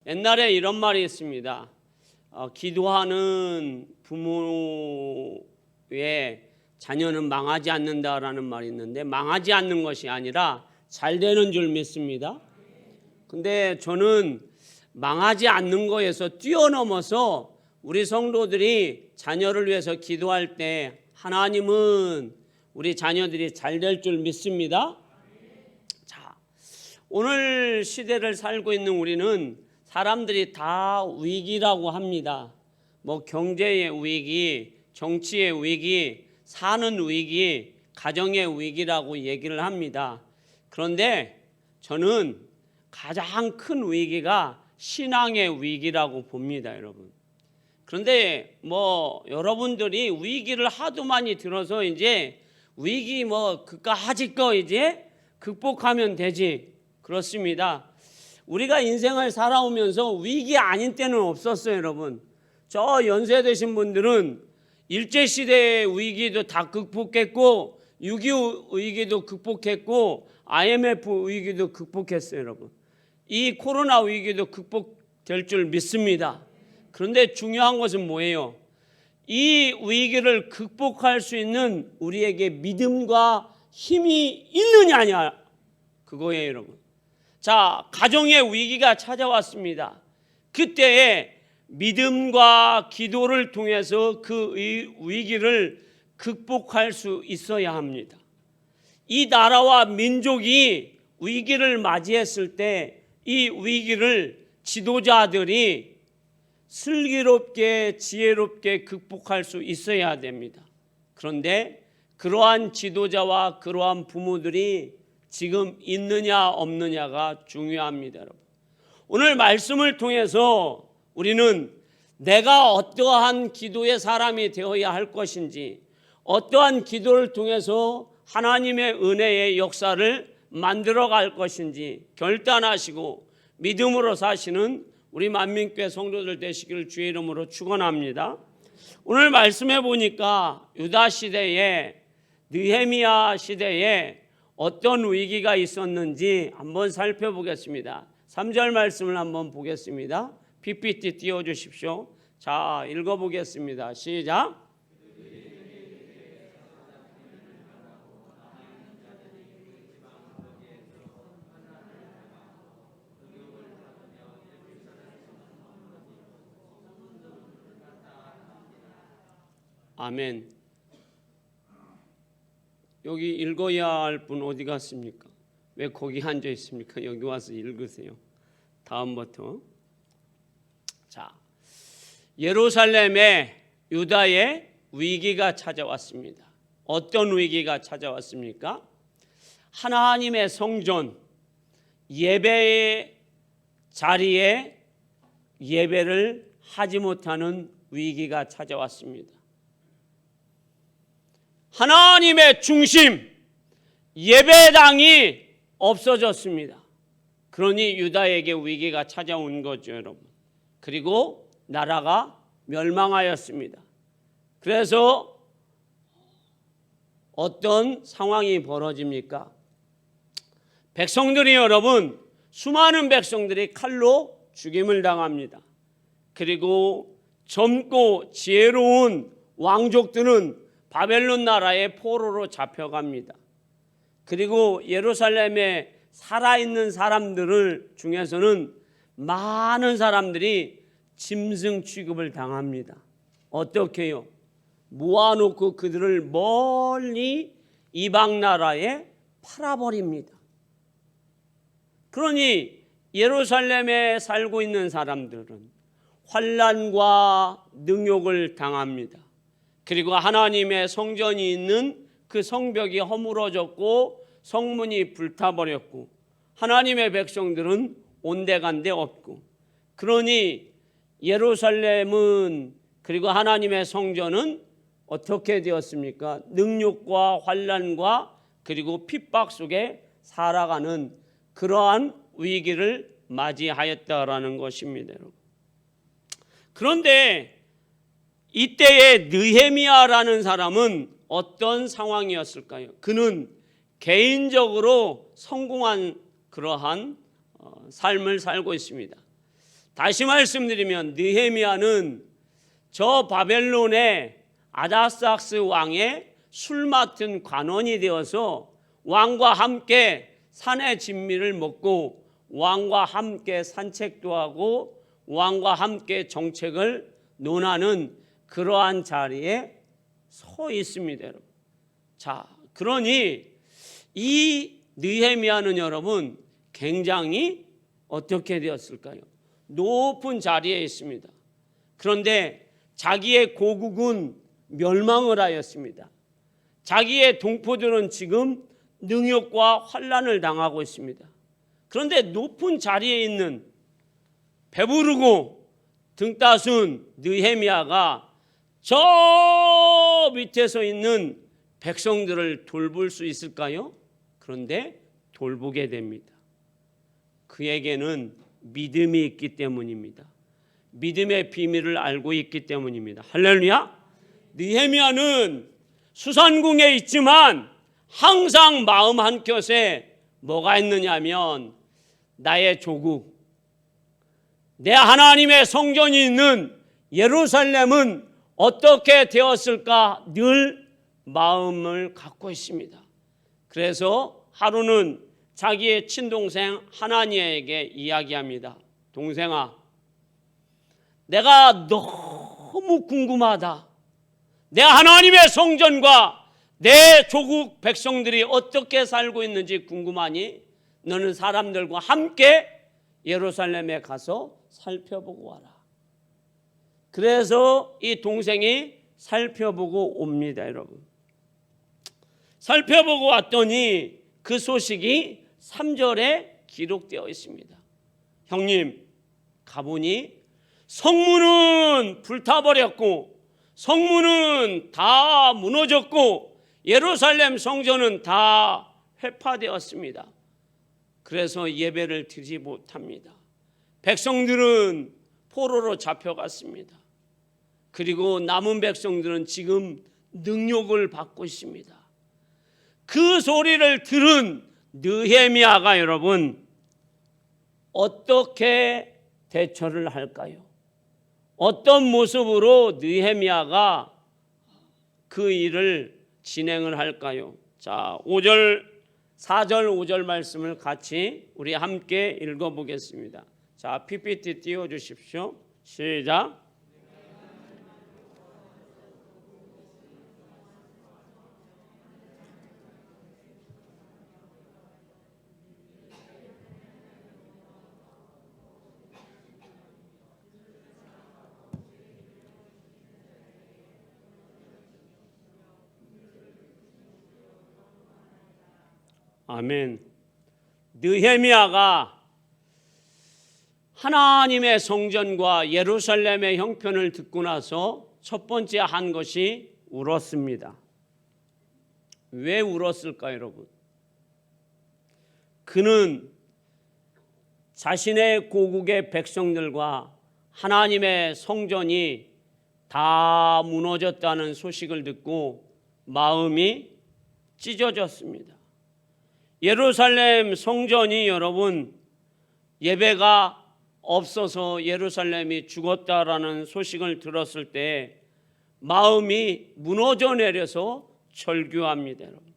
옛날에 이런 말이 있습니다. 기도하는 부모의 자녀는 망하지 않는다라는 말이 있는데, 망하지 않는 것이 아니라 잘 되는 줄 믿습니다. 근데 저는 망하지 않는 거에서 뛰어넘어서 우리 성도들이 자녀를 위해서 기도할 때 하나님은 우리 자녀들이 잘 될 줄 믿습니다. 자, 오늘 시대를 살고 있는 우리는 사람들이 다 위기라고 합니다. 뭐 경제의 위기, 정치의 위기, 사는 위기, 가정의 위기라고 얘기를 합니다. 그런데 저는 가장 큰 위기가 신앙의 위기라고 봅니다, 여러분. 그런데 뭐 여러분들이 위기를 하도 많이 들어서 이제 위기 뭐 그까짓 거 이제 극복하면 되지, 그렇습니다. 우리가 인생을 살아오면서 위기 아닌 때는 없었어요, 여러분. 저 연세 드신 분들은 일제시대의 위기도 다 극복했고 6.25 위기도 극복했고 IMF 위기도 극복했어요, 여러분. 이 코로나 위기도 극복될 줄 믿습니다. 그런데 중요한 것은 뭐예요? 이 위기를 극복할 수 있는 우리에게 믿음과 힘이 있느냐 아니냐, 그거예요, 여러분. 자, 가정의 위기가 찾아왔습니다. 그때에 믿음과 기도를 통해서 그 위기를 극복할 수 있어야 합니다. 이 나라와 민족이 위기를 맞이했을 때 이 위기를 지도자들이 슬기롭게 지혜롭게 극복할 수 있어야 됩니다. 그런데 그러한 지도자와 그러한 부모들이 지금 있느냐 없느냐가 중요합니다, 여러분. 오늘 말씀을 통해서 우리는 내가 어떠한 기도의 사람이 되어야 할 것인지, 어떠한 기도를 통해서 하나님의 은혜의 역사를 만들어갈 것인지 결단하시고 믿음으로 사시는 우리 만민교회 성도들 되시기를 주의 이름으로 축원합니다. 오늘 말씀해 보니까 유다 시대에, 느헤미야 시대에 어떤 위기가 있었는지 한번 살펴보겠습니다. 3절 말씀을 한번 보겠습니다. PPT 띄워주십시오. 자, 읽어보겠습니다. 시작. 아멘. 여기 읽어야 할 분 어디 갔습니까? 왜 거기 앉아 있습니까? 여기 와서 읽으세요. 다음부터. 자, 예루살렘에 유다의 위기가 찾아왔습니다. 어떤 위기가 찾아왔습니까? 하나님의 성전, 예배의 자리에 예배를 하지 못하는 위기가 찾아왔습니다. 하나님의 중심, 예배당이 없어졌습니다. 그러니 유다에게 위기가 찾아온 거죠, 여러분. 그리고 나라가 멸망하였습니다. 그래서 어떤 상황이 벌어집니까? 백성들이, 여러분, 수많은 백성들이 칼로 죽임을 당합니다. 그리고 젊고 지혜로운 왕족들은 바벨론 나라의 포로로 잡혀갑니다. 그리고 예루살렘에 살아있는 사람들 중에서는 많은 사람들이 짐승 취급을 당합니다. 어떻게요? 모아놓고 그들을 멀리 이방 나라에 팔아버립니다. 그러니 예루살렘에 살고 있는 사람들은 환난과 능욕을 당합니다. 그리고 하나님의 성전이 있는 그 성벽이 허물어졌고 성문이 불타버렸고 하나님의 백성들은 온데간데 없고, 그러니 예루살렘은, 그리고 하나님의 성전은 어떻게 되었습니까? 능욕과 환난과 그리고 핍박 속에 살아가는 그러한 위기를 맞이하였다라는 것입니다. 그런데 이때의 느헤미야라는 사람은 어떤 상황이었을까요? 그는 개인적으로 성공한 그러한 삶을 살고 있습니다. 다시 말씀드리면 느헤미야는 저 바벨론의 아다삭스 왕의 술 맡은 관원이 되어서 왕과 함께 산의 진미를 먹고 왕과 함께 산책도 하고 왕과 함께 정책을 논하는 그러한 자리에 서 있습니다, 여러분. 자, 그러니 이 느헤미야는 여러분 굉장히 어떻게 되었을까요? 높은 자리에 있습니다. 그런데 자기의 고국은 멸망을 하였습니다. 자기의 동포들은 지금 능욕과 환난을 당하고 있습니다. 그런데 높은 자리에 있는 배부르고 등 따순 느헤미야가 저 밑에서 있는 백성들을 돌볼 수 있을까요? 그런데 돌보게 됩니다. 그에게는 믿음이 있기 때문입니다. 믿음의 비밀을 알고 있기 때문입니다. 할렐루야. 느헤미야는 수산궁에 있지만 항상 마음 한켠에 뭐가 있느냐면 나의 조국, 내 하나님의 성전이 있는 예루살렘은 어떻게 되었을까 늘 마음을 갖고 있습니다. 그래서 하루는 자기의 친동생 하나니아에게 이야기합니다. 동생아, 내가 너무 궁금하다. 내 하나님의 성전과 내 조국 백성들이 어떻게 살고 있는지 궁금하니 너는 사람들과 함께 예루살렘에 가서 살펴보고 와라. 그래서 이 동생이 살펴보고 옵니다, 여러분. 살펴보고 왔더니 그 소식이 3절에 기록되어 있습니다. 형님, 가보니 성문은 불타버렸고 성문은 다 무너졌고 예루살렘 성전은 다 회파되었습니다. 그래서 예배를 드리지 못합니다. 백성들은 포로로 잡혀갔습니다. 그리고 남은 백성들은 지금 능욕을 받고 있습니다. 그 소리를 들은 느헤미야가 여러분 어떻게 대처를 할까요? 어떤 모습으로 느헤미야가 그 일을 진행을 할까요? 자, 4절 5절 말씀을 같이 우리 함께 읽어보겠습니다. 자, PPT 띄워주십시오. 시작. 아멘. 느헤미야가 하나님의 성전과 예루살렘의 형편을 듣고 나서 첫 번째 한 것이 울었습니다. 왜 울었을까요, 여러분? 그는 자신의 고국의 백성들과 하나님의 성전이 다 무너졌다는 소식을 듣고 마음이 찢어졌습니다. 예루살렘 성전이 여러분 예배가 없어서 예루살렘이 죽었다라는 소식을 들었을 때 마음이 무너져 내려서 절규합니다, 여러분.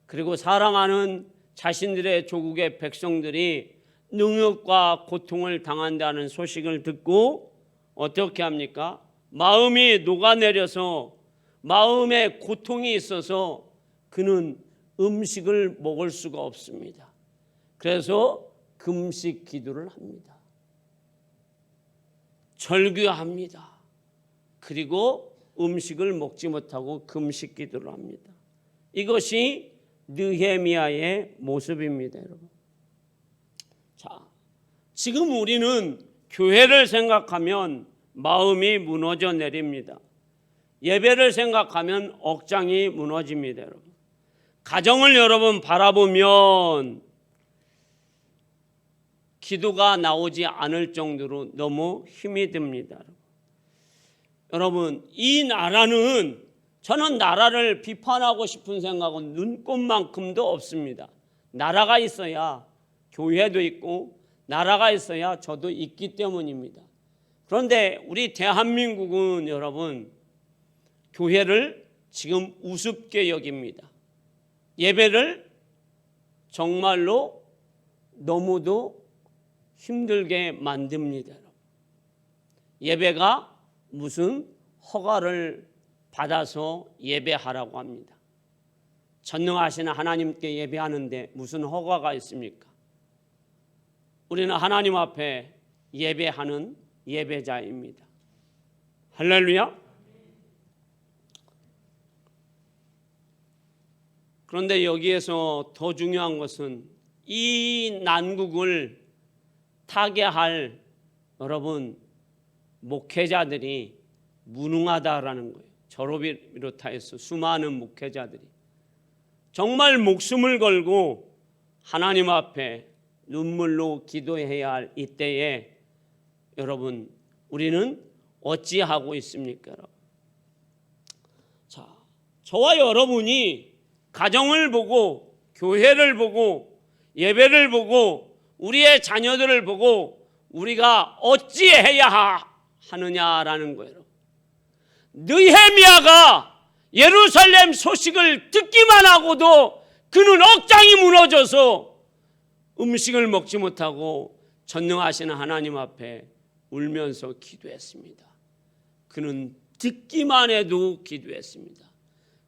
그리고 사랑하는 자신들의 조국의 백성들이 능욕과 고통을 당한다는 소식을 듣고 어떻게 합니까? 마음이 녹아내려서 마음에 고통이 있어서 그는 음식을 먹을 수가 없습니다. 그래서 금식 기도를 합니다. 절규합니다. 그리고 음식을 먹지 못하고 금식 기도를 합니다. 이것이 느헤미야의 모습입니다, 여러분. 자, 지금 우리는 교회를 생각하면 마음이 무너져 내립니다. 예배를 생각하면 억장이 무너집니다, 여러분. 가정을 여러분 바라보면 기도가 나오지 않을 정도로 너무 힘이 듭니다. 여러분, 이 나라는 저는 나라를 비판하고 싶은 생각은 눈꼽만큼도 없습니다. 나라가 있어야 교회도 있고 나라가 있어야 저도 있기 때문입니다. 그런데 우리 대한민국은 여러분 교회를 지금 우습게 여깁니다. 예배를 정말로 너무도 힘들게 만듭니다. 예배가 무슨 허가를 받아서 예배하라고 합니다. 전능하신 하나님께 예배하는데 무슨 허가가 있습니까? 우리는 하나님 앞에 예배하는 예배자입니다. 할렐루야. 그런데 여기에서 더 중요한 것은 이 난국을 타개할 여러분 목회자들이 무능하다라는 거예요. 저를 비롯하여서 수많은 목회자들이 정말 목숨을 걸고 하나님 앞에 눈물로 기도해야 할 이때에 여러분 우리는 어찌하고 있습니까? 여러분? 자, 저와 여러분이 가정을 보고 교회를 보고 예배를 보고 우리의 자녀들을 보고 우리가 어찌해야 하느냐라는 거예요. 느헤미야가 예루살렘 소식을 듣기만 하고도 그는 억장이 무너져서 음식을 먹지 못하고 전능하시는 하나님 앞에 울면서 기도했습니다. 그는 듣기만 해도 기도했습니다.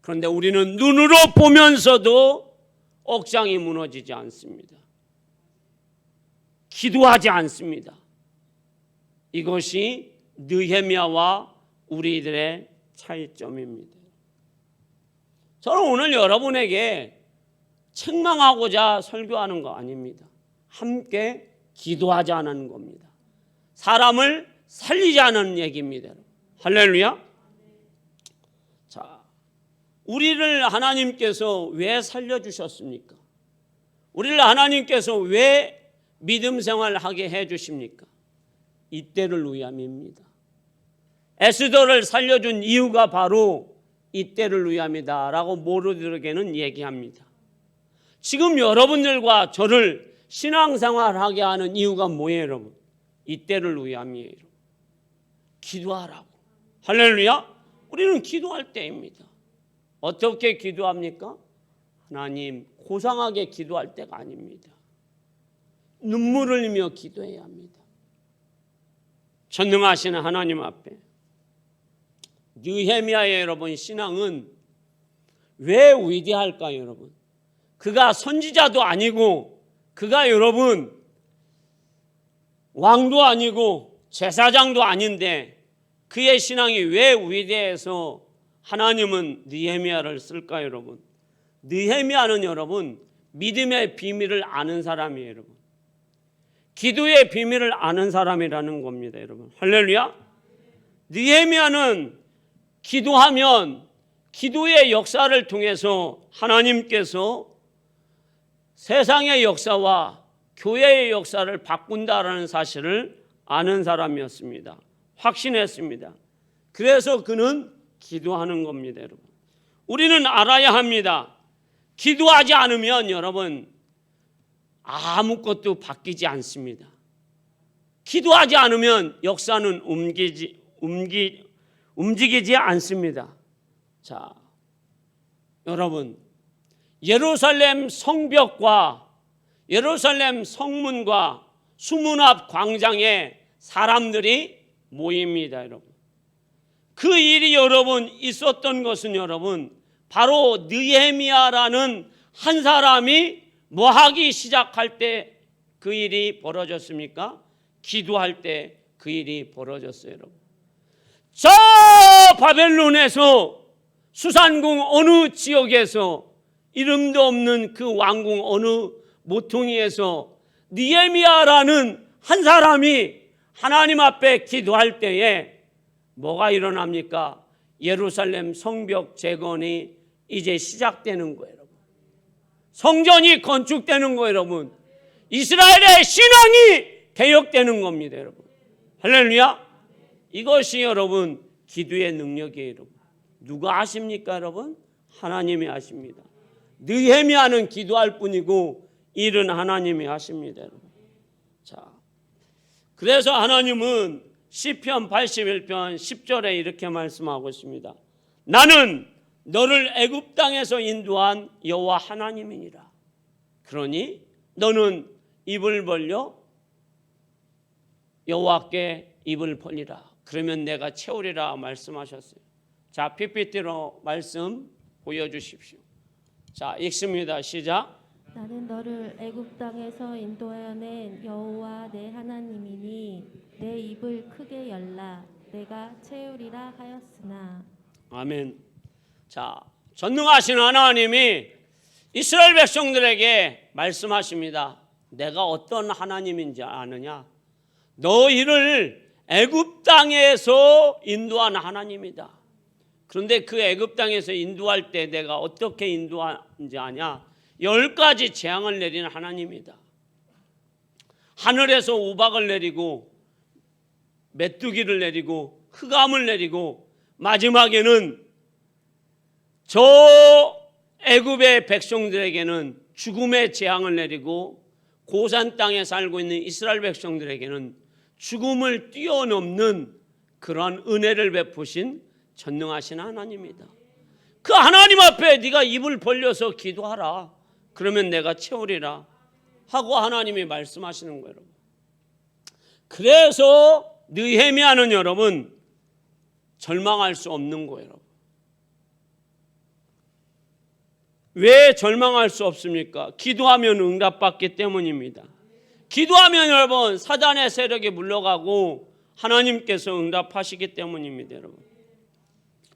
그런데 우리는 눈으로 보면서도 억장이 무너지지 않습니다. 기도하지 않습니다. 이것이 느헤미야와 우리들의 차이점입니다. 저는 오늘 여러분에게 책망하고자 설교하는 거 아닙니다. 함께 기도하자는 겁니다. 사람을 살리자는 얘기입니다. 할렐루야. 자, 우리를 하나님께서 왜 살려주셨습니까? 우리를 하나님께서 왜 믿음 생활하게 해주십니까? 이때를 위함입니다. 에스더를 살려준 이유가 바로 이때를 위함이다 라고 모르들에게는 얘기합니다. 지금 여러분들과 저를 신앙생활하게 하는 이유가 뭐예요 여러분? 이때를 위함이에요. 기도하라고. 할렐루야. 우리는 기도할 때입니다. 어떻게 기도합니까? 하나님 고상하게 기도할 때가 아닙니다. 눈물을 흘리며 기도해야 합니다. 전능하시는 하나님 앞에. 느헤미야의 여러분 신앙은 왜 위대할까요 여러분? 그가 선지자도 아니고 그가 여러분 왕도 아니고 제사장도 아닌데 그의 신앙이 왜 위대해서 하나님은 느헤미야를 쓸까요 여러분? 느헤미야는 여러분 믿음의 비밀을 아는 사람이에요 여러분. 기도의 비밀을 아는 사람이라는 겁니다 여러분. 할렐루야. 느헤미야는 기도하면 기도의 역사를 통해서 하나님께서 세상의 역사와 교회의 역사를 바꾼다라는 사실을 아는 사람이었습니다. 확신했습니다. 그래서 그는 기도하는 겁니다 여러분. 우리는 알아야 합니다. 기도하지 않으면 여러분 아무것도 바뀌지 않습니다. 기도하지 않으면 역사는 움직이지 않습니다. 자, 여러분 예루살렘 성벽과 예루살렘 성문과 수문 앞 광장에 사람들이 모입니다 여러분. 그 일이 여러분 있었던 것은 여러분 바로 느헤미야라는 한 사람이 뭐 하기 시작할 때 그 일이 벌어졌습니까? 기도할 때 그 일이 벌어졌어요 여러분. 저 바벨론에서 수산궁 어느 지역에서 이름도 없는 그 왕궁 어느 모퉁이에서 느헤미야라는 한 사람이 하나님 앞에 기도할 때에 뭐가 일어납니까? 예루살렘 성벽 재건이 이제 시작되는 거예요 여러분. 성전이 건축되는 거예요 여러분. 이스라엘의 신앙이 개혁되는 겁니다 여러분. 할렐루야. 이것이 여러분 기도의 능력이에요 여러분. 누가 아십니까 여러분? 하나님이 아십니다. 느헤미야는 기도할 뿐이고 일은 하나님이 하십니다 여러분. 자, 그래서 하나님은 시편 81편 10절에 이렇게 말씀하고 있습니다. 나는 너를 애굽 땅에서 인도한 여호와 하나님이니라. 그러니 너는 입을 벌려 여호와께 입을 벌리라. 그러면 내가 채우리라 말씀하셨어요. 자, PPT로 말씀 보여주십시오. 자, 읽습니다. 시작. 나는 너를 애굽 땅에서 인도하여낸 여호와 내 하나님이니 내 입을 크게 열라 내가 채우리라 하였으나. 아멘. 자, 전능하신 하나님이 이스라엘 백성들에게 말씀하십니다. 내가 어떤 하나님인지 아느냐? 너희를 애굽 땅에서 인도한 하나님이다. 그런데 그 애굽 땅에서 인도할 때 내가 어떻게 인도하는지 아냐? 10가지 재앙을 내리는 하나님이다. 하늘에서 우박을 내리고 메뚜기를 내리고 흑암을 내리고 마지막에는 저 애굽의 백성들에게는 죽음의 재앙을 내리고 고산 땅에 살고 있는 이스라엘 백성들에게는 죽음을 뛰어넘는 그러한 은혜를 베푸신 전능하신 하나님이다. 그 하나님 앞에 네가 입을 벌려서 기도하라. 그러면 내가 채우리라 하고 하나님이 말씀하시는 거예요. 그래서 느헤미야는 여러분 절망할 수 없는 거예요. 왜 절망할 수 없습니까? 기도하면 응답받기 때문입니다. 기도하면 여러분 사단의 세력이 물러가고 하나님께서 응답하시기 때문입니다. 여러분.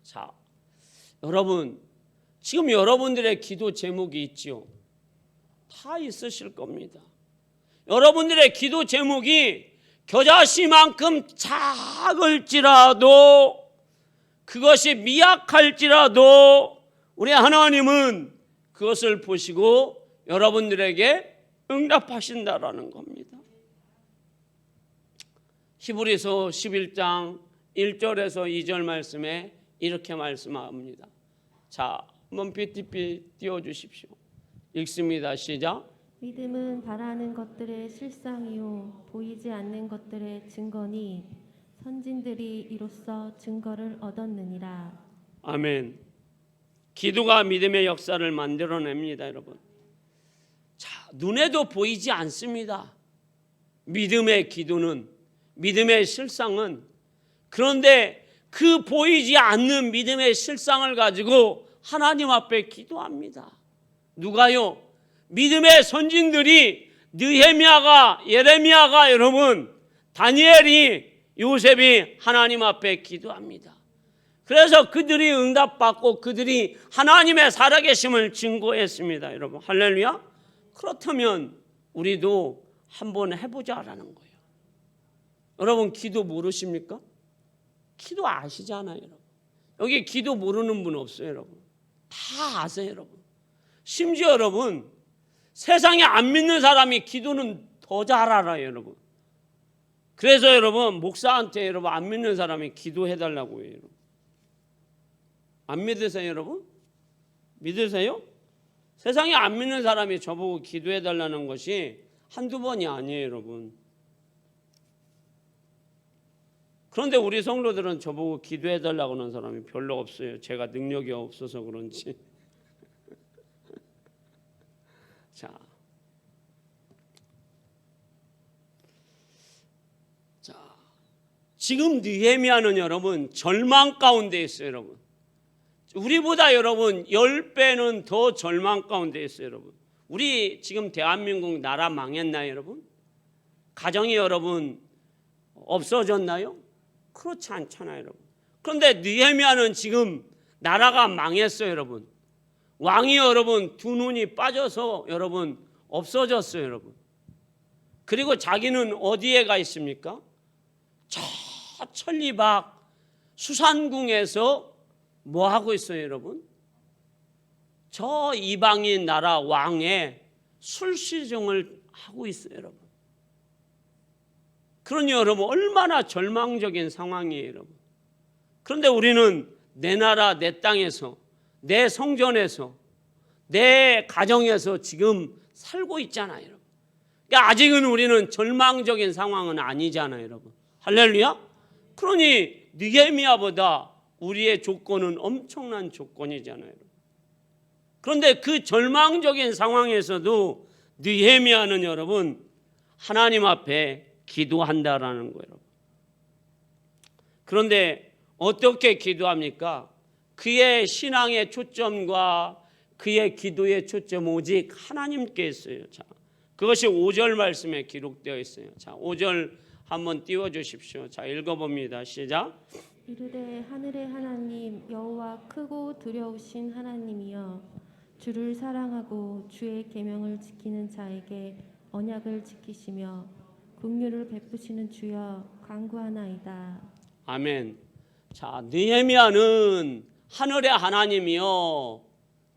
자, 여러분 지금 여러분들의 기도 제목이 있지요. 다 있으실 겁니다. 여러분들의 기도 제목이 겨자씨만큼 작을지라도 그것이 미약할지라도 우리 하나님은 그것을 보시고 여러분들에게 응답하신다라는 겁니다. 히브리서 11장 1절에서 2절 말씀에 이렇게 말씀합니다. 자, 한번 PTP 띄워주십시오. 읽습니다. 시작. 믿음은 바라는 것들의 실상이요 보이지 않는 것들의 증거니 선진들이 이로써 증거를 얻었느니라. 아멘. 기도가 믿음의 역사를 만들어냅니다, 여러분. 자, 눈에도 보이지 않습니다. 믿음의 기도는, 믿음의 실상은. 그런데 그 보이지 않는 믿음의 실상을 가지고 하나님 앞에 기도합니다. 누가요? 믿음의 선진들이 느헤미야가, 예레미야가 여러분, 다니엘이, 요셉이 하나님 앞에 기도합니다. 그래서 그들이 응답받고 그들이 하나님의 살아계심을 증거했습니다. 여러분 할렐루야. 그렇다면 우리도 한번 해보자라는 거예요. 여러분 기도 모르십니까? 기도 아시잖아요. 여러분. 여기 기도 모르는 분 없어요. 여러분 다 아세요. 여러분 심지어 여러분 세상에 안 믿는 사람이 기도는 더 잘 알아요. 여러분 그래서 여러분 목사한테 여러분 안 믿는 사람이 기도해달라고 해요. 여러분. 안 믿으세요, 여러분? 믿으세요? 세상에 안 믿는 사람이 저보고 기도해달라는 것이 한두 번이 아니에요, 여러분. 그런데 우리 성도들은 저보고 기도해달라고 하는 사람이 별로 없어요. 제가 능력이 없어서 그런지. 자, 지금 느헤미야는 여러분 절망 가운데 있어요, 여러분. 우리보다 여러분 10배는 더 절망 가운데 있어요. 여러분 우리 지금 대한민국 나라 망했나요? 여러분 가정이 여러분 없어졌나요? 그렇지 않잖아요. 여러분 그런데 느헤미야는 지금 나라가 망했어요. 여러분 왕이 여러분 두 눈이 빠져서 여러분 없어졌어요. 여러분 그리고 자기는 어디에 가 있습니까? 저 천리박 수산궁에서 뭐 하고 있어요, 여러분? 저 이방인 나라 왕의 술시정을 하고 있어요, 여러분. 그러니 여러분 얼마나 절망적인 상황이에요, 여러분. 그런데 우리는 내 나라, 내 땅에서, 내 성전에서, 내 가정에서 지금 살고 있잖아요, 여러분. 그러니까 아직은 우리는 절망적인 상황은 아니잖아요, 여러분. 할렐루야. 그러니 느헤미야보다 우리의 조건은 엄청난 조건이잖아요. 그런데 그 절망적인 상황에서도 느헤미야는 여러분 하나님 앞에 기도한다라는 거예요. 그런데 어떻게 기도합니까? 그의 신앙의 초점과 그의 기도의 초점 오직 하나님께 있어요. 자, 그것이 5절 말씀에 기록되어 있어요. 자, 5절 한번 띄워 주십시오. 자, 읽어봅니다. 시작. 이르되 하늘의 하나님 여호와 크고 두려우신 하나님이여 주를 사랑하고 주의 계명을 지키는 자에게 언약을 지키시며 긍휼을 베푸시는 주여 간구하나이다. 아멘. 자, 느헤미야는 하늘의 하나님이여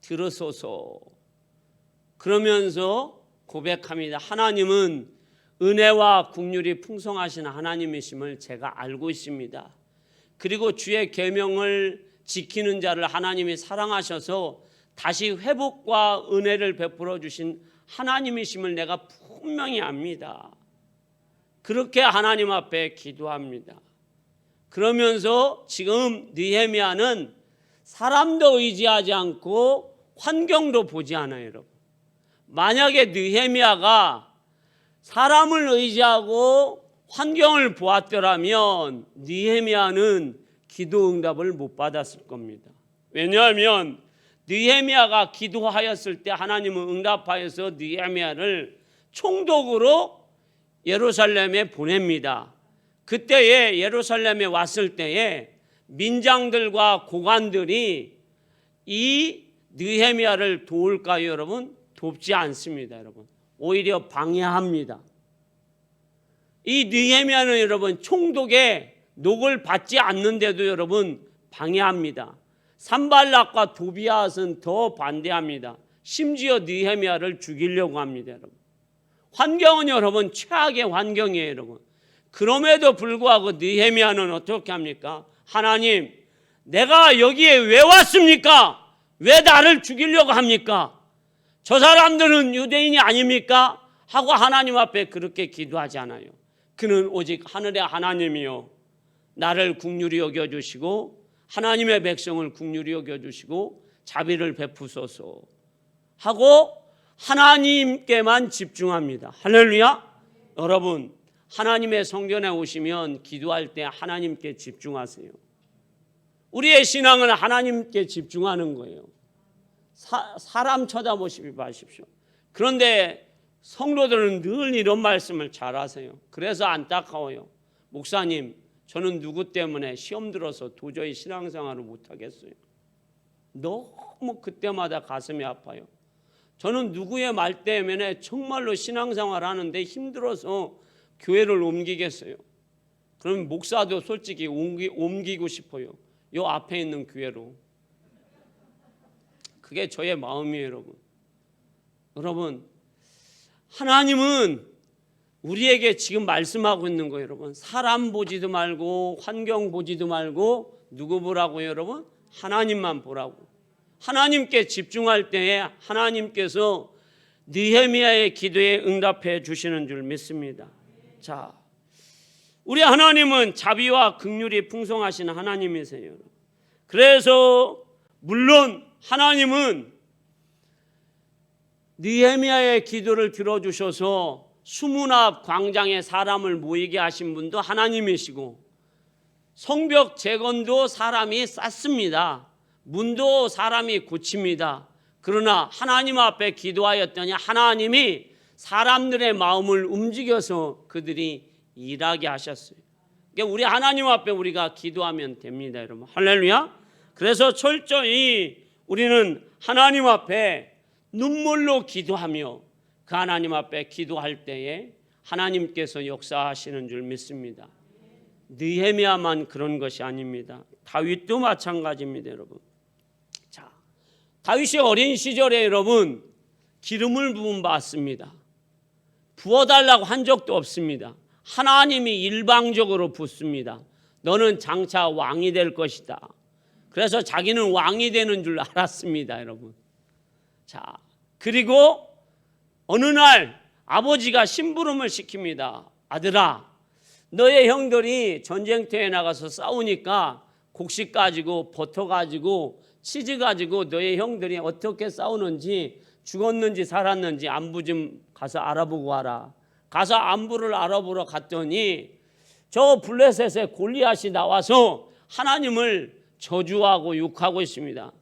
들으소서 그러면서 고백합니다. 하나님은 은혜와 긍휼이 풍성하신 하나님이심을 제가 알고 있습니다. 그리고 주의 계명을 지키는 자를 하나님이 사랑하셔서 다시 회복과 은혜를 베풀어 주신 하나님이심을 내가 분명히 압니다. 그렇게 하나님 앞에 기도합니다. 그러면서 지금 느헤미야는 사람도 의지하지 않고 환경도 보지 않아요, 여러분. 만약에 느헤미야가 사람을 의지하고 환경을 보았더라면 느헤미야는 기도 응답을 못 받았을 겁니다. 왜냐하면 느헤미야가 기도하였을 때 하나님은 응답하여서 느헤미야를 총독으로 예루살렘에 보냅니다. 그때에 예루살렘에 왔을 때에 민장들과 고관들이 이 느헤미야를 도울까요, 여러분? 돕지 않습니다, 여러분. 오히려 방해합니다. 이 느헤미야는 여러분 총독의 녹을 받지 않는데도 여러분 방해합니다. 산발락과 도비앗은 더 반대합니다. 심지어 느헤미야를 죽이려고 합니다, 여러분. 환경은 여러분 최악의 환경이에요, 여러분. 그럼에도 불구하고 느헤미야는 어떻게 합니까? 하나님, 내가 여기에 왜 왔습니까? 왜 나를 죽이려고 합니까? 저 사람들은 유대인이 아닙니까? 하고 하나님 앞에 그렇게 기도하지 않아요. 그는 오직 하늘의 하나님이요 나를 긍휼히 여겨주시고 하나님의 백성을 긍휼히 여겨주시고 자비를 베푸소서 하고 하나님께만 집중합니다. 할렐루야. 여러분, 하나님의 성전에 오시면 기도할 때 하나님께 집중하세요. 우리의 신앙은 하나님께 집중하는 거예요. 사람 쳐다보시지 마십시오. 그런데 성도들은 늘 이런 말씀을 잘 하세요. 그래서 안타까워요. 목사님, 저는 누구 때문에 시험 들어서 도저히 신앙생활을 못하겠어요. 너무 그때마다 가슴이 아파요. 저는 누구의 말 때문에 정말로 신앙생활 하는데 힘들어서 교회를 옮기겠어요. 그럼 목사도 솔직히 옮기고 싶어요. 요 앞에 있는 교회로. 그게 저의 마음이에요, 여러분. 여러분, 하나님은 우리에게 지금 말씀하고 있는 거예요, 여러분. 사람 보지도 말고 환경 보지도 말고 누구 보라고요, 여러분? 하나님만 보라고. 하나님께 집중할 때에 하나님께서 느헤미야의 기도에 응답해 주시는 줄 믿습니다. 자, 우리 하나님은 자비와 긍휼이 풍성하신 하나님이세요. 그래서 물론 하나님은 느헤미야의 기도를 들어주셔서 수문 앞 광장에 사람을 모이게 하신 분도 하나님이시고 성벽 재건도 사람이 쌓습니다. 문도 사람이 고칩니다. 그러나 하나님 앞에 기도하였더니 하나님이 사람들의 마음을 움직여서 그들이 일하게 하셨어요. 그러니까 우리 하나님 앞에 우리가 기도하면 됩니다, 여러분. 할렐루야. 그래서 철저히 우리는 하나님 앞에 눈물로 기도하며 그 하나님 앞에 기도할 때에 하나님께서 역사하시는 줄 믿습니다. 느헤미야만 그런 것이 아닙니다. 다윗도 마찬가지입니다, 여러분. 자, 다윗이 어린 시절에 여러분 기름을 부음 받습니다. 부어달라고 한 적도 없습니다. 하나님이 일방적으로 붓습니다. 너는 장차 왕이 될 것이다. 그래서 자기는 왕이 되는 줄 알았습니다, 여러분. 자, 그리고 어느 날 아버지가 심부름을 시킵니다. 아들아, 너의 형들이 전쟁터에 나가서 싸우니까 곡식 가지고 버터 가지고 치즈 가지고 너의 형들이 어떻게 싸우는지, 죽었는지 살았는지 안부 좀 가서 알아보고 와라. 가서 안부를 알아보러 갔더니 저 블레셋의 골리앗이 나와서 하나님을 저주하고 욕하고 있습니다.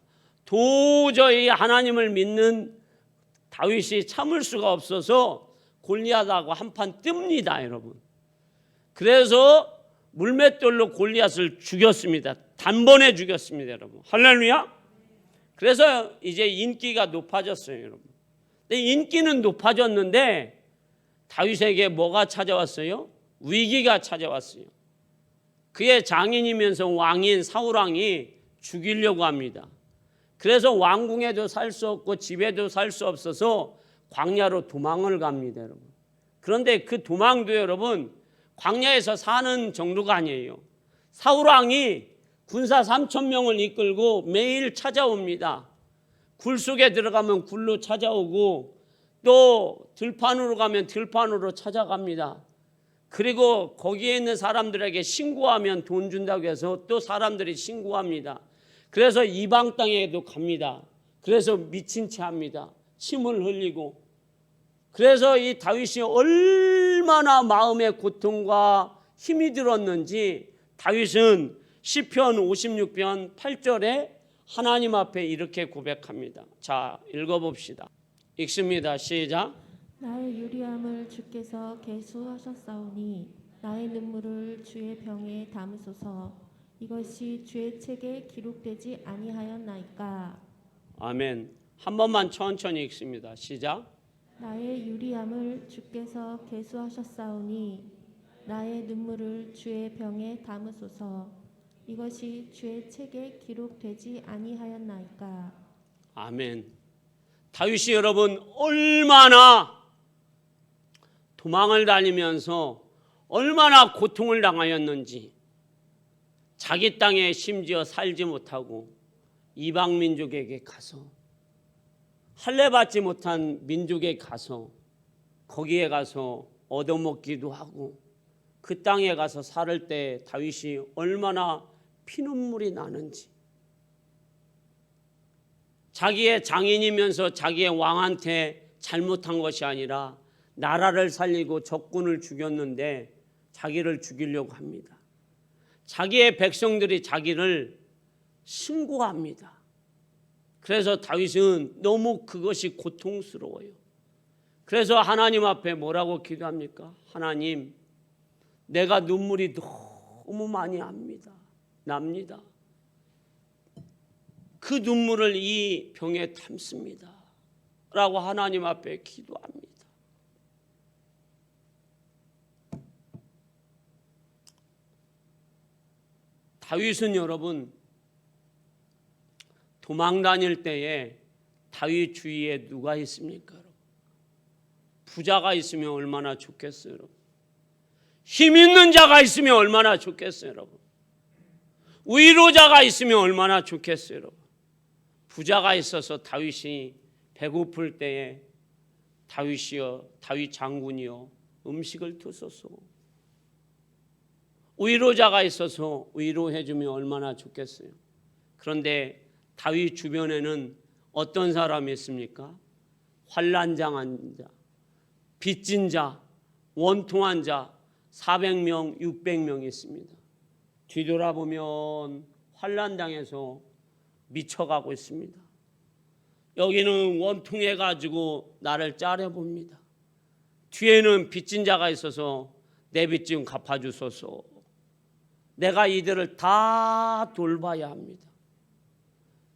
도저히 하나님을 믿는 다윗이 참을 수가 없어서 골리앗하고 한판 뜹니다, 여러분. 그래서 물맷돌로 골리앗을 죽였습니다. 단번에 죽였습니다, 여러분. 할렐루야. 그래서 이제 인기가 높아졌어요, 여러분. 근데 인기는 높아졌는데 다윗에게 뭐가 찾아왔어요? 위기가 찾아왔어요. 그의 장인이면서 왕인 사울왕이 죽이려고 합니다. 그래서 왕궁에도 살 수 없고 집에도 살 수 없어서 광야로 도망을 갑니다, 여러분. 그런데 그 도망도 여러분 광야에서 사는 정도가 아니에요. 사울왕이 군사 3,000명을 이끌고 매일 찾아옵니다. 굴 속에 들어가면 굴로 찾아오고 또 들판으로 가면 들판으로 찾아갑니다. 그리고 거기에 있는 사람들에게 신고하면 돈 준다고 해서 또 사람들이 신고합니다. 그래서 이방 땅에도 갑니다. 그래서 미친 채 합니다. 침을 흘리고. 그래서 이 다윗이 얼마나 마음의 고통과 힘이 들었는지 다윗은 시편 56편 8절에 하나님 앞에 이렇게 고백합니다. 자, 읽어봅시다. 읽습니다. 시작. 나의 유리함을 주께서 계수하셨사오니 나의 눈물을 주의 병에 담으소서. 이것이 주의 책에 기록되지 아니하였나이까. 아멘. 한 번만 천천히 읽습니다. 시작. 나의 유리함을 주께서 계수하셨사오니 나의 눈물을 주의 병에 담으소서. 이것이 주의 책에 기록되지 아니하였나이까. 아멘. 다윗이 여러분 얼마나 도망을 다니면서 얼마나 고통을 당하였는지, 자기 땅에 심지어 살지 못하고 이방 민족에게 가서 할례받지 못한 민족에 가서 거기에 가서 얻어먹기도 하고 그 땅에 가서 살을 때 다윗이 얼마나 피눈물이 나는지, 자기의 장인이면서 자기의 왕한테 잘못한 것이 아니라 나라를 살리고 적군을 죽였는데 자기를 죽이려고 합니다. 자기의 백성들이 자기를 신고합니다. 그래서 다윗은 너무 그것이 고통스러워요. 그래서 하나님 앞에 뭐라고 기도합니까? 하나님, 내가 눈물이 너무 많이 납니다. 그 눈물을 이 병에 담습니다. 라고 하나님 앞에 기도합니다. 다윗은 여러분 도망 다닐 때에 다윗 주위에 누가 있습니까? 여러분? 부자가 있으면 얼마나 좋겠어요, 여러분. 힘 있는 자가 있으면 얼마나 좋겠어요, 여러분. 위로자가 있으면 얼마나 좋겠어요, 여러분. 부자가 있어서 다윗이 배고플 때에 다윗이여, 다윗 장군이여 음식을 드소서. 위로자가 있어서 위로해주면 얼마나 좋겠어요. 그런데 다윗 주변에는 어떤 사람이 있습니까? 환난당한 자, 빚진 자, 원통한 자 400명, 600명이 있습니다. 뒤돌아보면 환난당해서 미쳐가고 있습니다. 여기는 원통해가지고 나를 째려봅니다. 뒤에는 빚진 자가 있어서 내 빚 좀 갚아주소서. 내가 이들을 다 돌봐야 합니다.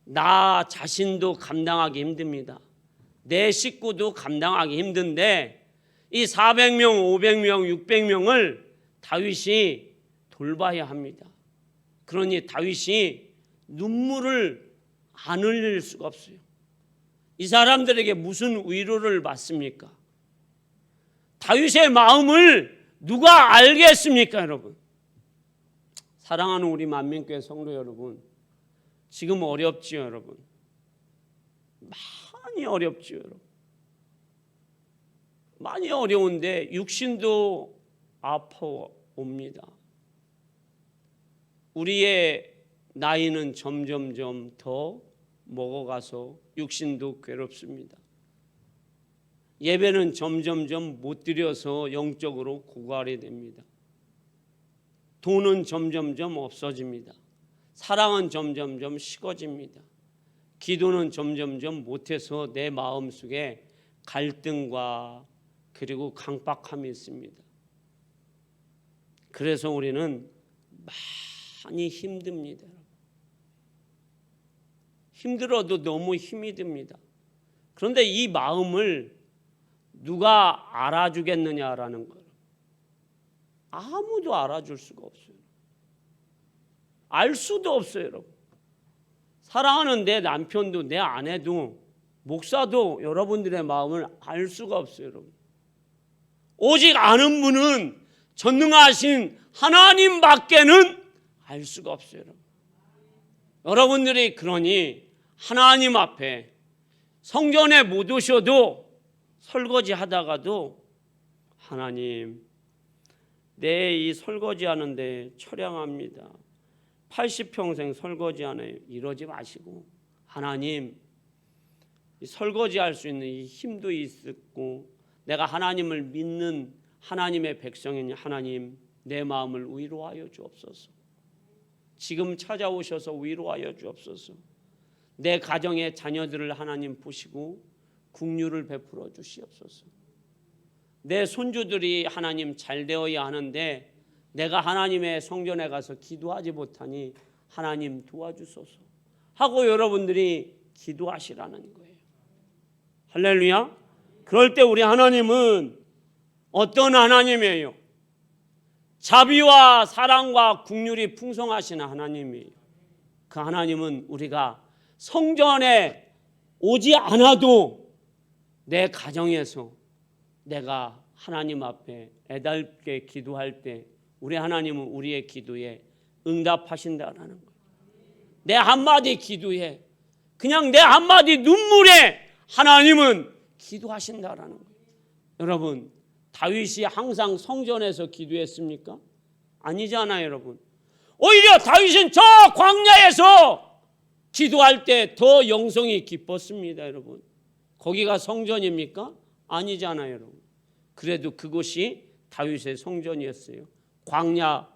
나 자신도 감당하기 힘듭니다. 내 식구도 감당하기 힘든데 이 400명, 500명, 600명을 다윗이 돌봐야 합니다. 그러니 다윗이 눈물을 안 흘릴 수가 없어요. 이 사람들에게 무슨 위로를 받습니까? 다윗의 마음을 누가 알겠습니까, 여러분? 사랑하는 우리 만민교회 성도 여러분, 지금 어렵지요, 여러분. 많이 어렵지요, 여러분. 많이 어려운데 육신도 아파옵니다. 우리의 나이는 점점점 더 먹어가서 육신도 괴롭습니다. 예배는 점점점 못 드려서 영적으로 고갈이 됩니다. 돈은 점점점 없어집니다. 사랑은 점점점 식어집니다. 기도는 점점점 못해서 내 마음속에 갈등과 그리고 강박함이 있습니다. 그래서 우리는 많이 힘듭니다. 힘들어도 너무 힘이 듭니다. 그런데 이 마음을 누가 알아주겠느냐라는 걸 아무도 알아줄 수가 없어요. 알 수도 없어요, 여러분. 사랑하는 내 남편도 내 아내도 목사도 여러분들의 마음을 알 수가 없어요, 여러분. 오직 아는 분은 전능하신 하나님밖에는 알 수가 없어요, 여러분. 여러분들이 그러니 하나님 앞에 성전에 못 오셔도 설거지 하다가도 하나님, 내 이 설거지 하는데 처량합니다. 80평생 설거지 하네요. 이러지 마시고 하나님, 이 설거지 할 수 있는 이 힘도 있었고 내가 하나님을 믿는 하나님의 백성이니 하나님, 내 마음을 위로하여 주옵소서. 지금 찾아오셔서 위로하여 주옵소서. 내 가정의 자녀들을 하나님 보시고 긍휼을 베풀어 주시옵소서. 내 손주들이 하나님 잘 되어야 하는데 내가 하나님의 성전에 가서 기도하지 못하니 하나님 도와주소서 하고 여러분들이 기도하시라는 거예요. 할렐루야. 그럴 때 우리 하나님은 어떤 하나님이에요? 자비와 사랑과 긍휼이 풍성하신 하나님이에요. 그 하나님은 우리가 성전에 오지 않아도 내 가정에서 내가 하나님 앞에 애달게 기도할 때 우리 하나님은 우리의 기도에 응답하신다라는 거예요. 내 한마디 기도에, 그냥 내 한마디 눈물에 하나님은 기도하신다라는 거예요. 여러분, 다윗이 항상 성전에서 기도했습니까? 아니잖아요, 여러분. 오히려 다윗은 저 광야에서 기도할 때 더 영성이 깊었습니다, 여러분. 거기가 성전입니까? 아니잖아요, 여러분. 그래도 그곳이 다윗의 성전이었어요. 광야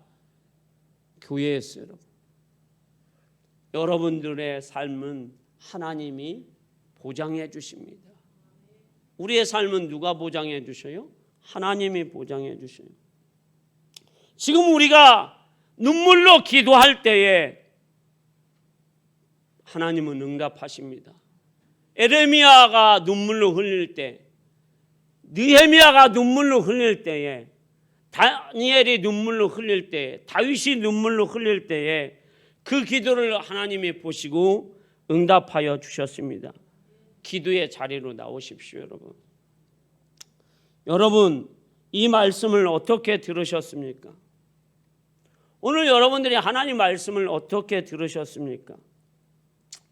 교회였어요, 여러분. 여러분들의 삶은 하나님이 보장해 주십니다. 우리의 삶은 누가 보장해 주셔요? 하나님이 보장해 주셔요. 지금 우리가 눈물로 기도할 때에 하나님은 응답하십니다. 에레미야가 눈물로 흘릴 때, 느헤미야가 눈물로 흘릴 때에, 다니엘이 눈물로 흘릴 때에, 다윗이 눈물로 흘릴 때에 그 기도를 하나님이 보시고 응답하여 주셨습니다. 기도의 자리로 나오십시오, 여러분. 여러분, 이 말씀을 어떻게 들으셨습니까? 오늘 여러분들이 하나님 말씀을 어떻게 들으셨습니까?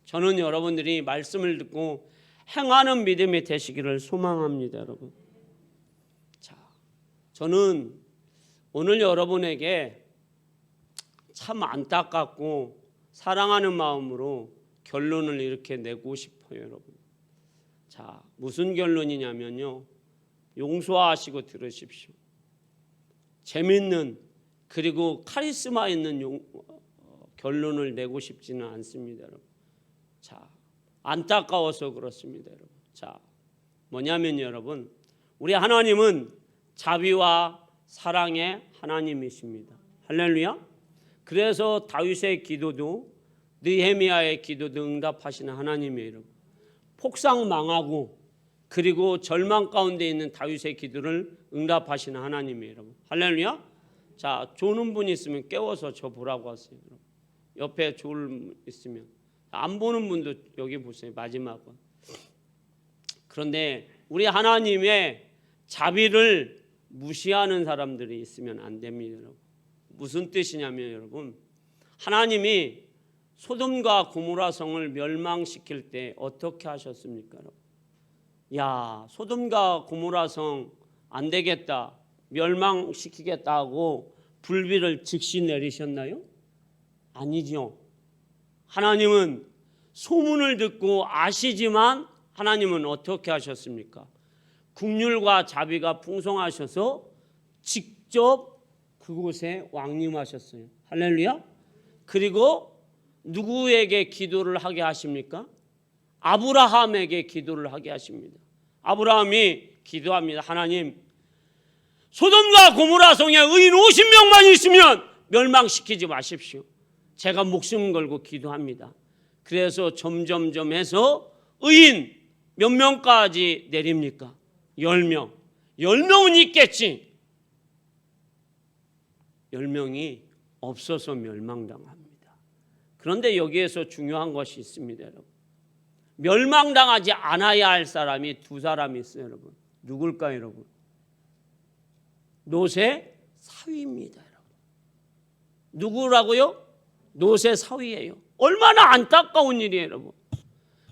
저는 여러분들이 말씀을 듣고 행하는 믿음이 되시기를 소망합니다, 여러분. 자, 저는 오늘 여러분에게 참 안타깝고 사랑하는 마음으로 결론을 이렇게 내고 싶어요, 여러분. 자, 무슨 결론이냐면요. 용서하시고 들으십시오. 재밌는 그리고 카리스마 있는 결론을 내고 싶지는 않습니다, 여러분. 자, 안타까워서 그렇습니다, 여러분. 자, 뭐냐면 여러분, 우리 하나님은 자비와 사랑의 하나님이십니다. 할렐루야. 그래서 다윗의 기도도 느헤미야의 기도도 응답하시는 하나님이에요, 여러분. 폭삭 망하고 그리고 절망 가운데 있는 다윗의 기도를 응답하시는 하나님이에요, 여러분. 할렐루야. 자, 조는 분 있으면 깨워서 저 보라고 하세요, 여러분. 옆에 졸 있으면. 안 보는 분도 여기 보세요, 마지막은. 그런데 우리 하나님의 자비를 무시하는 사람들이 있으면 안 됩니다, 여러분. 무슨 뜻이냐면 여러분, 하나님이 소돔과 고모라 성을 멸망시킬 때 어떻게 하셨습니까, 여러분? 야, 소돔과 고모라 성 안 되겠다, 멸망시키겠다 하고 불비를 즉시 내리셨나요? 아니죠. 하나님은 소문을 듣고 아시지만 하나님은 어떻게 하셨습니까? 국률과 자비가 풍성하셔서 직접 그곳에 왕림하셨어요. 할렐루야. 그리고 누구에게 기도를 하게 하십니까? 아브라함에게 기도를 하게 하십니다. 아브라함이 기도합니다. 하나님, 소돔과 고모라 성에 의인 50명만 있으면 멸망시키지 마십시오. 제가 목숨 걸고 기도합니다. 그래서 점점점 해서 의인 몇 명까지 내립니까? 10명. 10명은 있겠지. 10명이 없어서 멸망당합니다. 그런데 여기에서 중요한 것이 있습니다, 여러분. 멸망당하지 않아야 할 사람이 두 사람이 있어요, 여러분. 누굴까요, 여러분? 롯의 사위입니다, 여러분. 누구라고요? 롯의 사위예요. 얼마나 안타까운 일이에요, 여러분.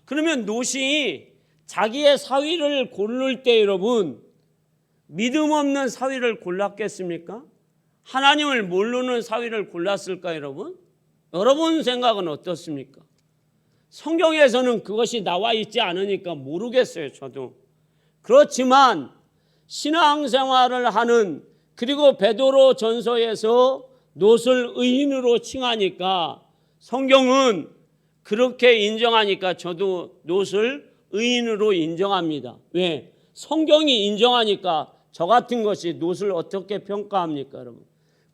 그러면 롯이 자기의 사위를 고를 때 여러분, 믿음 없는 사위를 골랐겠습니까? 하나님을 모르는 사위를 골랐을까요, 여러분? 여러분 생각은 어떻습니까? 성경에서는 그것이 나와 있지 않으니까 모르겠어요, 저도. 그렇지만 신앙생활을 하는, 그리고 베드로 전서에서 롯을 의인으로 칭하니까 성경은 그렇게 인정하니까 저도 롯을 의인으로 인정합니다. 왜? 성경이 인정하니까 저 같은 것이 롯을 어떻게 평가합니까, 여러분?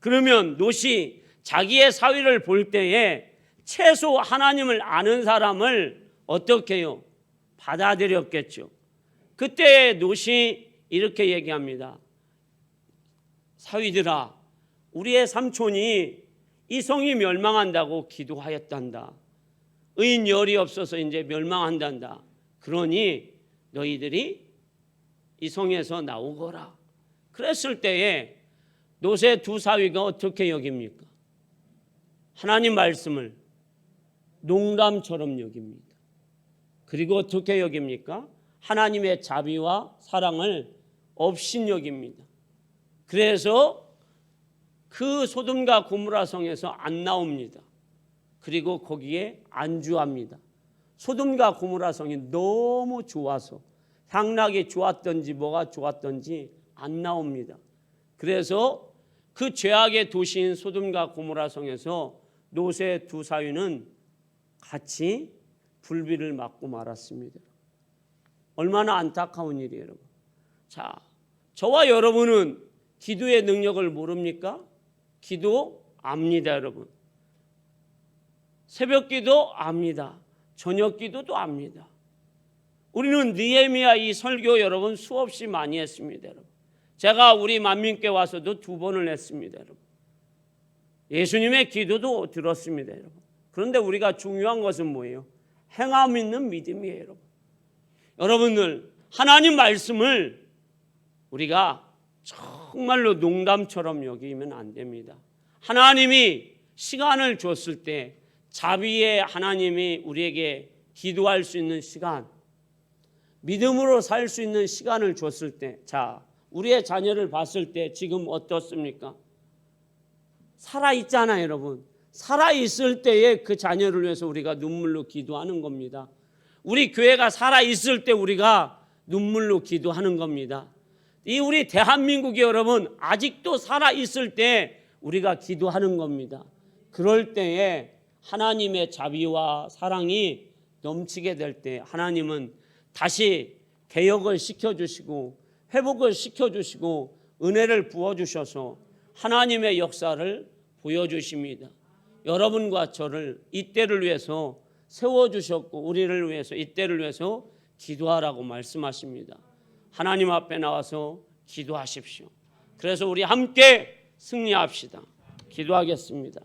그러면 롯이 자기의 사위를 볼 때에 최소 하나님을 아는 사람을 어떻게 해요? 받아들였겠죠. 그때 롯이 이렇게 얘기합니다. 사위들아, 우리의 삼촌이 이 성이 멸망한다고 기도하였단다. 의인 열이 없어서 이제 멸망한단다. 그러니 너희들이 이 성에서 나오거라. 그랬을 때에 롯의 두 사위가 어떻게 여깁니까? 하나님 말씀을 농담처럼 여깁니다. 그리고 어떻게 여깁니까? 하나님의 자비와 사랑을 없인 여깁니다. 그래서 그 소돔과 고모라 성에서 안 나옵니다. 그리고 거기에 안주합니다. 소돔과 고모라 성이 너무 좋아서, 향락이 좋았던지 뭐가 좋았던지 안 나옵니다. 그래서 그 죄악의 도시인 소돔과 고모라 성에서 롯의 두 사위는 같이 불비를 맞고 말았습니다. 얼마나 안타까운 일이에요, 여러분. 자, 저와 여러분은 기도의 능력을 모릅니까? 기도 압니다, 여러분. 새벽 기도 압니다. 저녁 기도도 압니다. 우리는 느헤미야 이 설교 여러분 수없이 많이 했습니다, 여러분. 제가 우리 만민께 와서도 2번을 했습니다, 여러분. 예수님의 기도도 들었습니다, 여러분. 그런데 우리가 중요한 것은 뭐예요? 행함 있는 믿음이에요, 여러분. 여러분들, 하나님 말씀을 우리가 정말로 농담처럼 여기면 안 됩니다. 하나님이 시간을 줬을 때, 자비의 하나님이 우리에게 기도할 수 있는 시간, 믿음으로 살 수 있는 시간을 줬을 때, 자, 우리의 자녀를 봤을 때 지금 어떻습니까? 살아있잖아요, 여러분. 살아있을 때에 그 자녀를 위해서 우리가 눈물로 기도하는 겁니다. 우리 교회가 살아있을 때 우리가 눈물로 기도하는 겁니다. 이 우리 대한민국이 여러분 아직도 살아있을 때 우리가 기도하는 겁니다. 그럴 때에 하나님의 자비와 사랑이 넘치게 될 때 하나님은 다시 개혁을 시켜주시고 회복을 시켜주시고 은혜를 부어주셔서 하나님의 역사를 보여주십니다. 여러분과 저를 이때를 위해서 세워주셨고 우리를 위해서 이때를 위해서 기도하라고 말씀하십니다. 하나님 앞에 나와서 기도하십시오. 그래서 우리 함께 승리합시다. 기도하겠습니다.